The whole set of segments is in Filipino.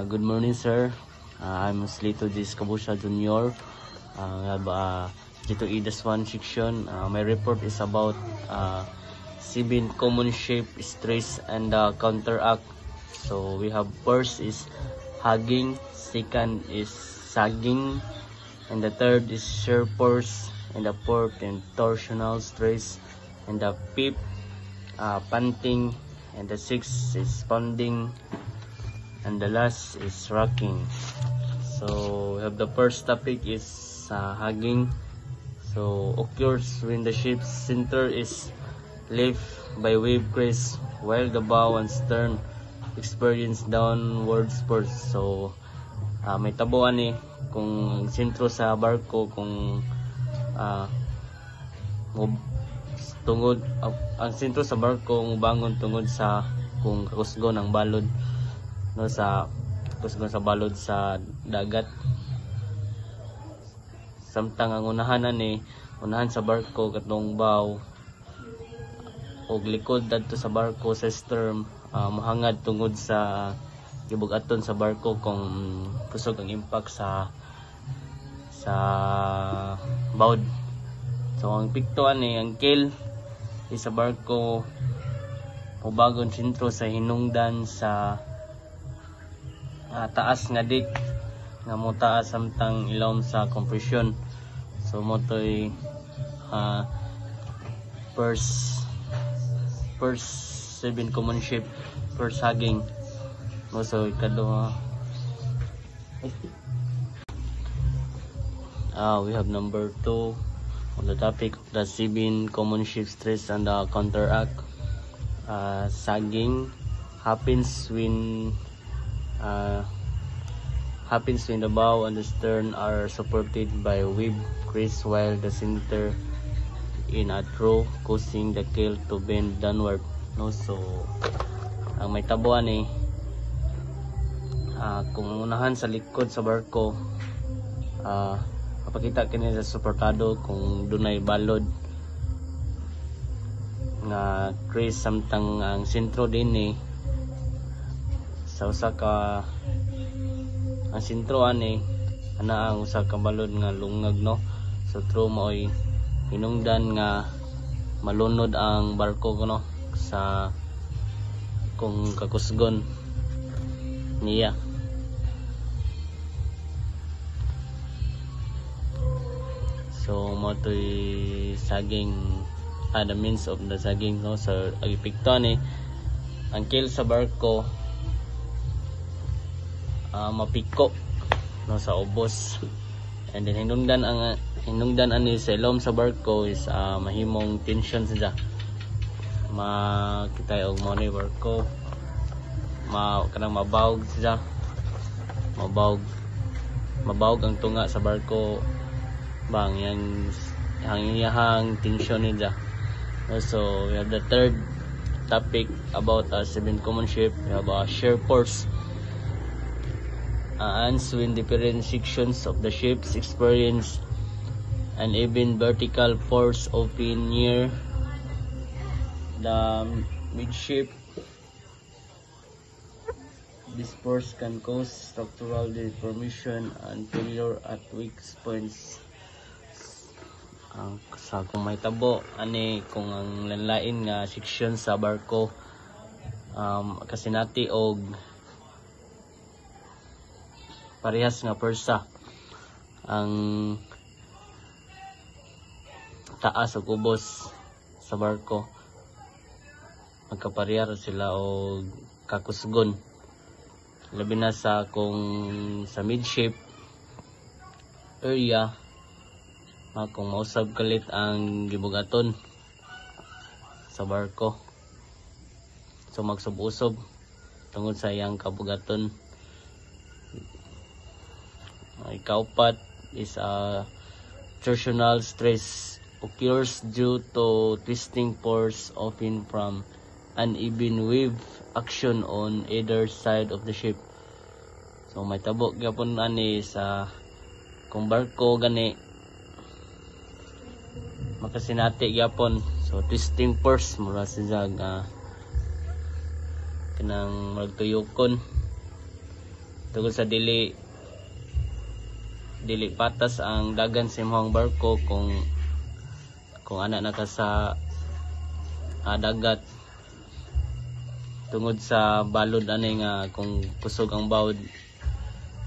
Good morning, sir. I'm Slito Dis Kabusha Jr. We have G2E-1 section. My report is about 7 common shape, stress, and counteract. So we have first is hugging, second is sagging, and the third is shear force, and the fourth and torsional stress, and the fifth panting, and the sixth is pounding, and the last is rocking. So we have the first topic is hugging. So occurs when the ship's center is left by wave crest while the bow and stern experience downward spurs. So may tabuan kung sentro sa barko kung tungod ang sentro sa barko mubangon tungod sa kung kakusgon ang balod no sa kusgon sa balod sa dagat. Samtang ang unahan sa barko katong bow og likod dadto sa barko sa stern mahangad tungod sa gibugaton sa barko kung kusog ang impact sa bow. So ang piktuan ang keel sa barko mubagon sentro sa hinungdan sa taas nga dik nga mo taas samtang ilawom sa compression. So mo to'y first 7 common shape, first hugging mo. So ikaduha we have number 2 on the topic of the 7 common shape, stress, and counteract. Sagging happens when the bow and the stern are supported by wave crease while the center in a throw, causing the keel to bend downward. No, so ang may tabuan kung unahan sa likod sa barko kapakita kini sa suportado kung dunay balod nga crease samtang ang sentro din sa usa ka ang sentro ana ang usa ka balod nga lungag, no. So true mo'y hinungdan nga malunod ang barko no sa kung kakusgon niya. So mo to'y sagging the means of the sagging, no. So agipikto ang keel sa barko mapiko no sa ubos, and then hinungdan ani sa ilom sa barko is mahimong tension siya makita og mo ni barko kanang mabawg siya mabawg ang tunga sa barko bang yang tension niya. So we have the third topic about 7 common shape. We have shear force. And when different sections of the ships experience an even vertical force open near the midship, this force can cause structural deformation and failure at weak points. Sa kung may tabo kung ang lanlain nga section sa barko kasinati og parehas nga persa ang taas ug ubos sa barko magkaparehas sila og kakusgon, labi na sa kung sa midship area kung mausab kalit ang gibugaton sa barko, so magsub-usog tungod sa iyang kabugaton. Kaupat is torsional stress occurs due to twisting force often from uneven wave action on either side of the ship. So may tabo gyapon sa kung barko gani makasinati gyapon, so twisting force mura siya kanang magtuyokon tungod sa dili patas ang dagan sa imong barko kung ana na ka sa dagat, tungod sa balod ani nga kung kusog ang bawd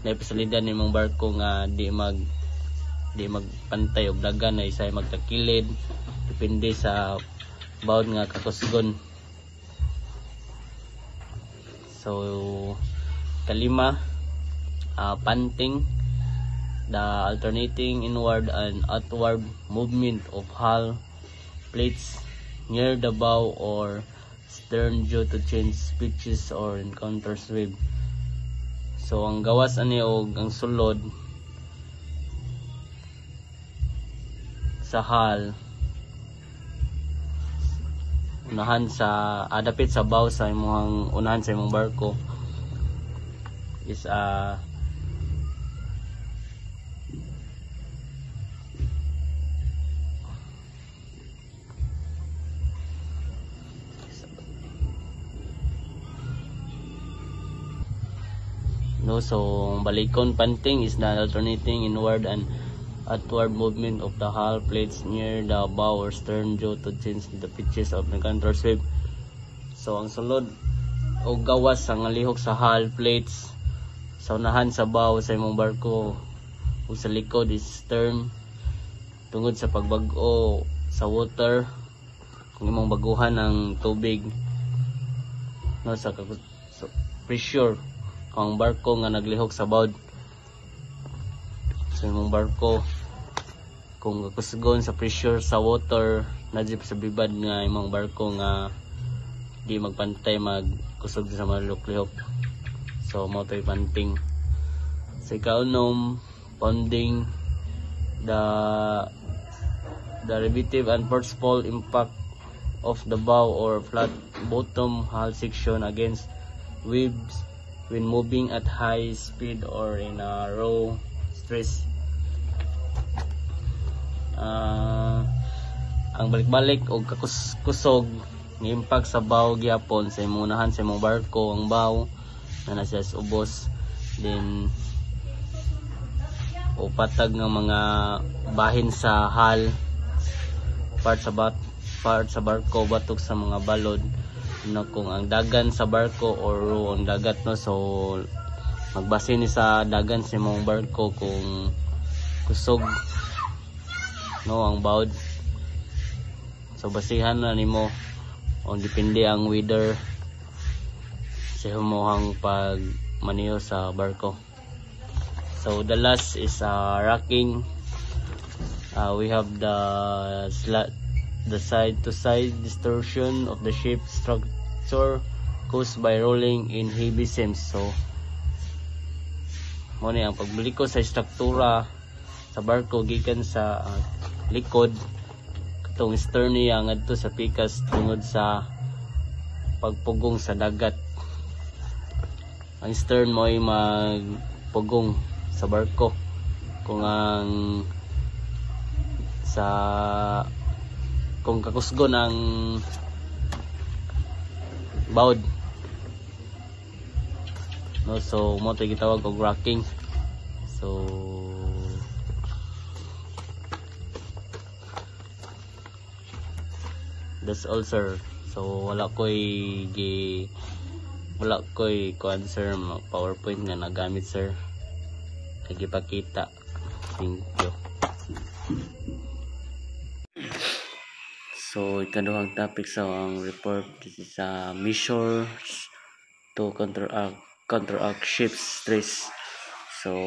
na pasalida nimong barko nga di magpantay og dagan na isay magtakilid depende sa bawd nga kakusgon. So kalima, panting, the alternating inward and outward movement of hull plates near the bow or stern due to change pitches or encounter wave. So ang gawas ani og ang sulod sa hull unahan sa dapit sa bow sa imong unahan sa imong barko is so balikon panting is the alternating inward and outward movement of the hull plates near the bow or stern due to change the pitches of the counter wave. So ang sulod o gawas ang lihok sa hull plates sa unahan sa bow sa imong barko o sa likod is stern tungod sa pagbag-o sa water kung imong baguhan ng tubig sa pressure ang barko nga naglihok sa bawd sa imong barko, kung kusgon sa pressure sa water nadip sa bibad nga imong barko nga di magpantay magkusog sa maluk-lihok. So mo to'y panting. Sa ikaunom, pounding, the derivative and forceful impact of the bow or flat bottom hull section against waves when moving at high speed or in a low stress. Ang balik-balik o kusog ng impact sa bow gyapon sa imong unahan sa imong barko, ang bow na nasa ubos, then o patag ng mga bahin sa hull, part sa barko batok sa mga balod no, kung ang dagan sa barko or ang dagat no, so magbase ni sa dagan sa imong barko kung kusog no ang bawd, so basihan na nimo o depende ang weather sa imong pagmaneho sa barko. So the last is rocking. We have the side to side distortion of the ship structure caused by rolling in heavy seams. So mo ni ang pagbuliko sa struktura sa barko gikan sa likod katong stern niya ngadto sa pikas tungod sa pagpugong sa dagat. Ang stern mo ay magpugong sa barko kung kakusgon ang bawd no, so mo tay gitawag og rocking. So that's all sir. So wala ko'y kuan sir, PowerPoint nga nagamit sir, nagipakita. Thank you. So ikaduhang topic sa ang report, this is measures to counteract ship's stress. So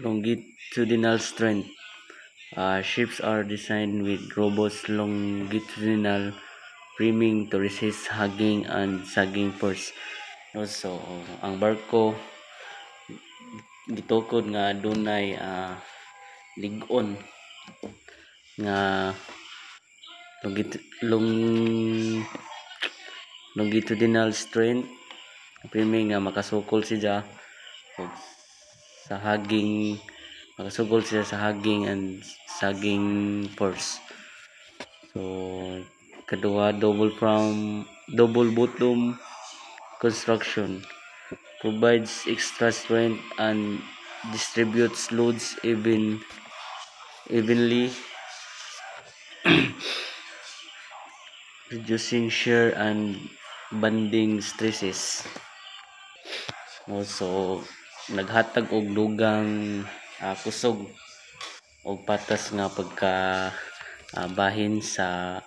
longitudinal strength. Ships are designed with robust longitudinal framing to resist hugging and sagging force. So ang barko gitukod nga dunay lig-on nga longitudinal strength framing nga makasukol siya sa hugging, makasugol siya sa hugging and sagging force. So kadua, double bottom construction provides extra strength and distributes loads evenly, reducing shear and bending stresses. Also, naghatag og dugang kusog o patas nga pagka bahin sa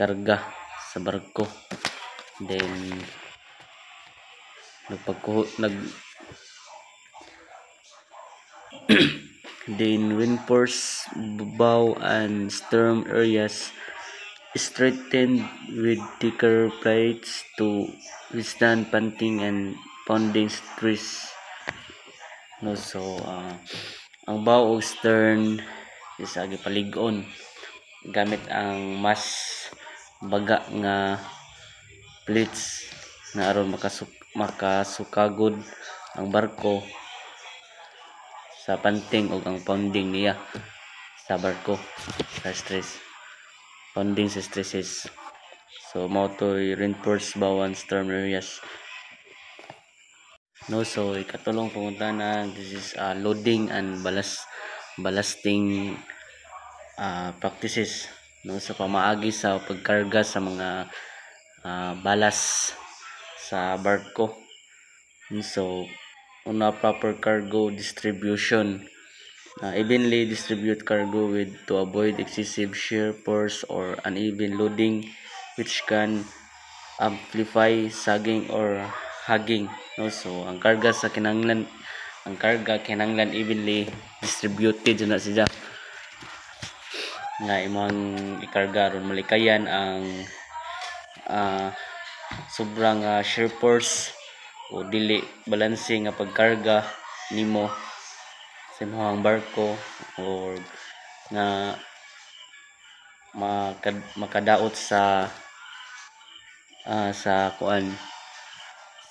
karga sa barko. Then then reinforce bow and stern areas straightened with thicker plates to withstand panting and pounding stress. No, so ang bow o stern is gipalig-on gamit ang mas baga nga plates na aron makasukagod ang barko sa panting ug ang pounding niya sa barko sa stress, pounding sa stresses. So mao to reinforce bow and stern areas. No, so ikatulong pangutana, this is loading and ballasting practices, no, sa pamaagi sa pagkarga sa mga balas sa barko. So una, proper cargo distribution, evenly distribute cargo to avoid excessive shear force or uneven loading which can amplify sagging or hugging. No, so ang karga kinahanglan evenly distributed na siya nga imong ikarga aron malikayan ang sobrang shear force o dili balanse nga pagkarga nimo sa imong barko or nga makadaot sa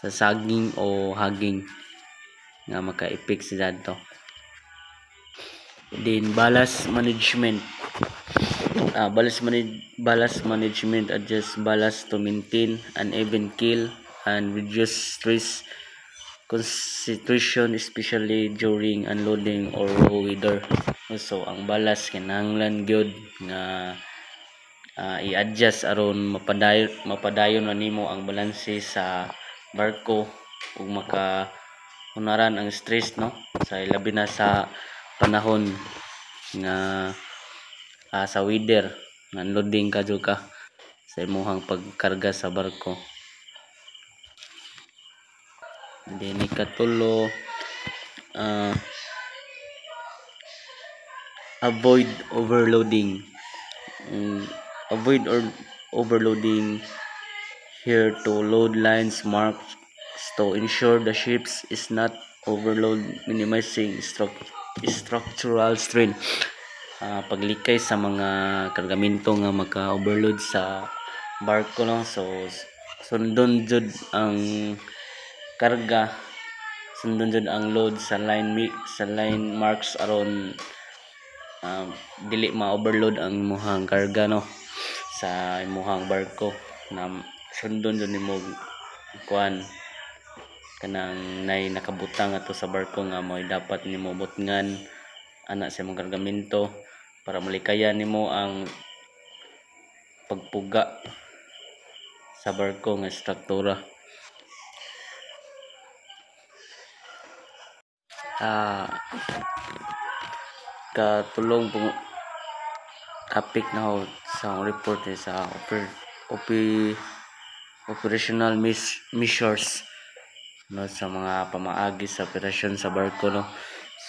sagging o hugging nga maka-effect sa dadto. Then ballast management, ballast management adjust ballast to maintain an even keel and reduce stress concentration especially during unloading or raw weather. So ang ballast kinahanglan gyud nga i-adjust aron mapadayon na nimo ang balanse sa barko ug makahunaran ang stress, no, sa labi na sa panahon nga sa weather nga unloading ka sa imong pagkarga sa barko. Then ikatulo, avoid overloading. Overloading here to load lines marked to ensure the ships is not overload, minimizing structural strain. Paglikay sa mga kargamento nga maka-overload sa barko, no, so sundon jud ang karga, sundon jud ang load sa line marks aron dili ma-overload ang imong karga, no, sa imong barko na sundon jud nimo kuan kanang nakabutang ato sa barko nga mo dapat nimo butngan ana sa imong kargamento para malikayan nimo ang pagpuga sa barko nga struktura. Katulong topic na sa report sa operational measures, no, sa mga pamaagi sa operasyon sa barko, no.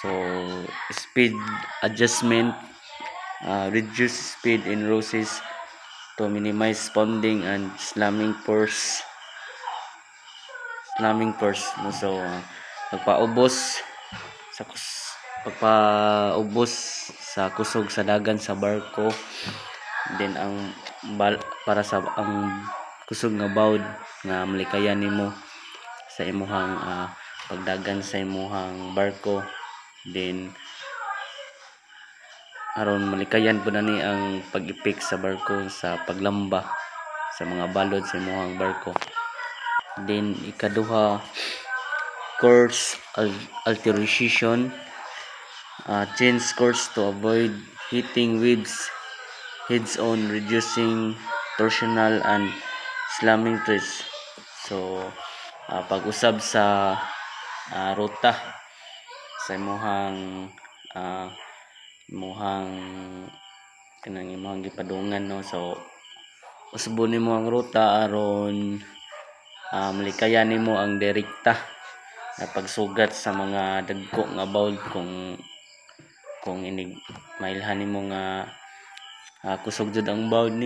So speed adjustment, reduce speed in roses to minimize pounding and slamming force, no. So pagpaubos sa kusog sa dagan sa barko, then ang para sa ang kusog nga bawd nga malikayan nimo sa imuhang pagdagan sa imuhang barko, then aron malikayan po na ni ang pag-ipik sa barko sa paglamba sa mga balod sa imuhang barko. Then ikaduha, course alteration, change course to avoid hitting waves heads on, reducing torsional and slamming trees. So pag-usab sa ruta sa imuhang imuhang kanang imong gipadungan, no. So usbo nimo ang ruta aron malikayan nimo ang direkta na pagsugat sa mga dagko nga bawd kung inig mailhan nimo nga kusog jud ang bawd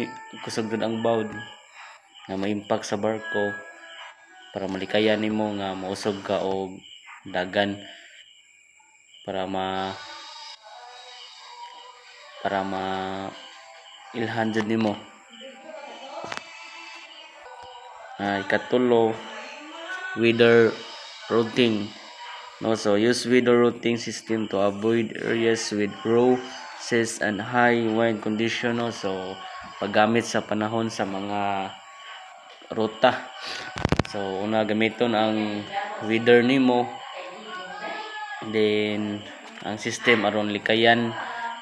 nga ma-impact sa barko para malikayan nimo nga mausog ka og dagan para ma ilhan jud nimo. Ikatulo, weather routing, no. So use weather routing system to avoid areas with raw seas and high wind condition, no. So paggamit sa panahon sa mga ruta, so una gamiton ang weather nimo, then ang system aron likayan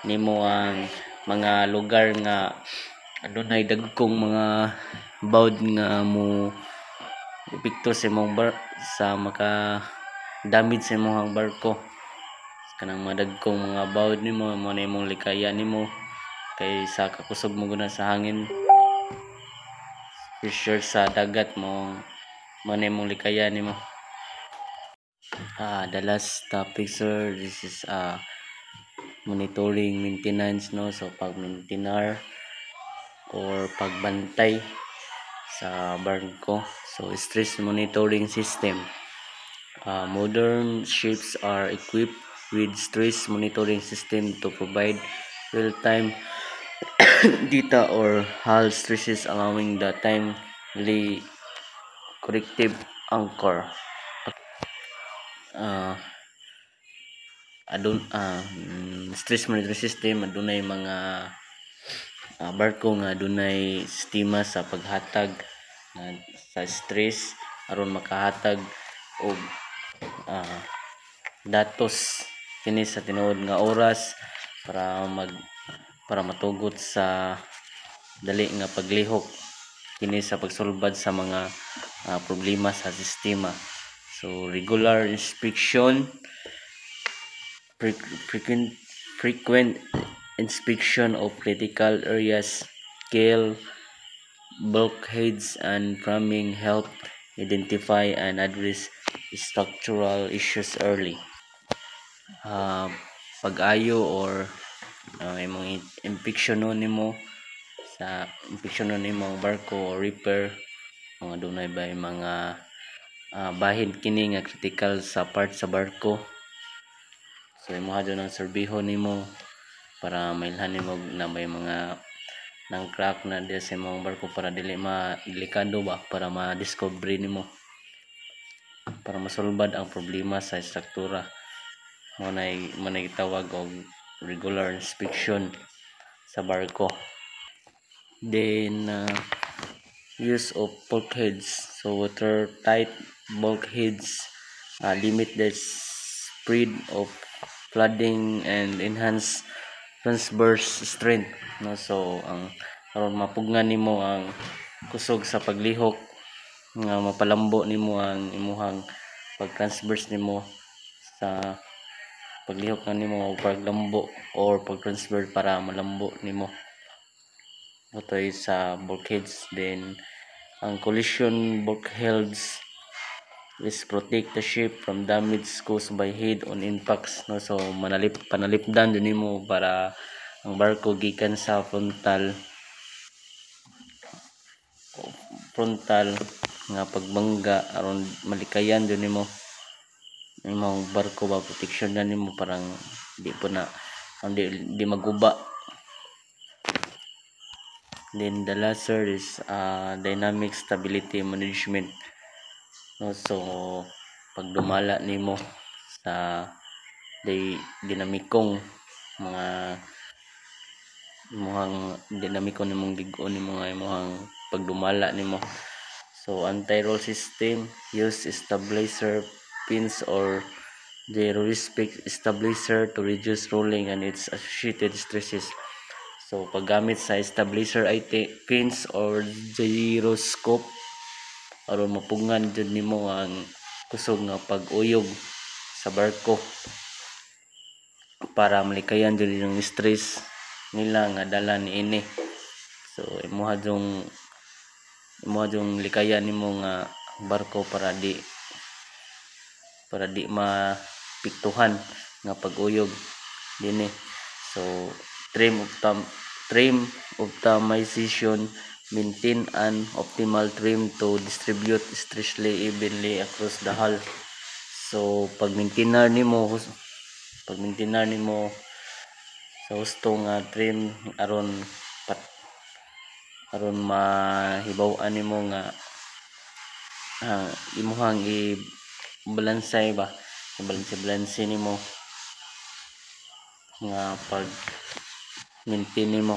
nimo ang mga lugar nga adunay dagkong mga bawd nga mo epekto sa imong sa maka damage sa imong barko. Kanang mga dagkong mga bawd nimo mo na imong likayan nimo kay sa kakusog mo guna sa hangin, pressure sa dagat mo na imong likayan nimo. The last topic, sir, this is monitoring maintenance, no. So pag-maintain or pagbantay sa barko. So stress monitoring system. Modern ships are equipped with stress monitoring system to provide real-time data or hull stresses, allowing the timely corrective anchor. Stress monitoring system adunay mga barko nga adunay sistema sa paghatag sa stress aron makahatag og datos kini sa tinuod nga oras para matugot sa dali nga paglihok kini sa pagsulbad sa mga problema sa sistema. So regular inspection, frequent inspection of critical areas, keel, bulkheads, and framing help identify and address structural issues early. Pag-ayo or imong inspeksyonon nimo sa imong barko o repair mga dunay ba mga bahin kini nga critical sa part sa barko. So imo hadto ng serbihon nimo para mailhan nimo na may mga nang crack na diya sa imong barko para dili delikado ba para ma-discover nimo para masulbad ang problema sa struktura. Mo na gitawag og regular inspection sa barko. Then use of bulkheads. So watertight bulkheads limit the spread of flooding and enhance transverse strength, no. So ang aron mapugnan nimo ang kusog sa paglihok nga mapalambo nimo ang imuhang pag-transverse nimo sa paglihok nga nimo o paglambo or pag-transfer para malambo nimo utoy sa bulkheads. Then ang collision bulkheads is protect the ship from damage caused by head-on impacts, no. So panalipdan din nimo para ang barko gikan sa frontal nga pagbangga aron malikayan din nimo imong barko ba, protection na nimo parang di maguba. Then the last is dynamic stability management, no. So pagdumala nimo sa dinamikong mga dinamikon nimong lig-on nimo nga imong pagdumala nimo. So anti-roll system, use stabilizer pins or gyroscope stabilizer to reduce rolling and its associated stresses. So paggamit sa stabilizer ay pins or gyroscope aron mapungan jud nimo ang kusog nga pag-uyog sa barko para malikayan jud yung stress nila nga dala niini. So imuha jung likayan nimo nga barko para di mapiktuhan nga pag-uyog dinhi. So trim optimization, maintain an optimal trim to distribute stressly evenly across the hull. So pag maintainer nimo sa husto nga trim aron mahibaw-an nimo nga imuhang i-balansay ba i-balanse nimo nga pag maintain nimo.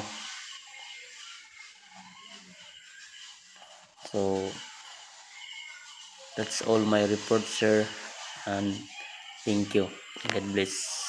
So that's all my report, sir, and thank you. God bless.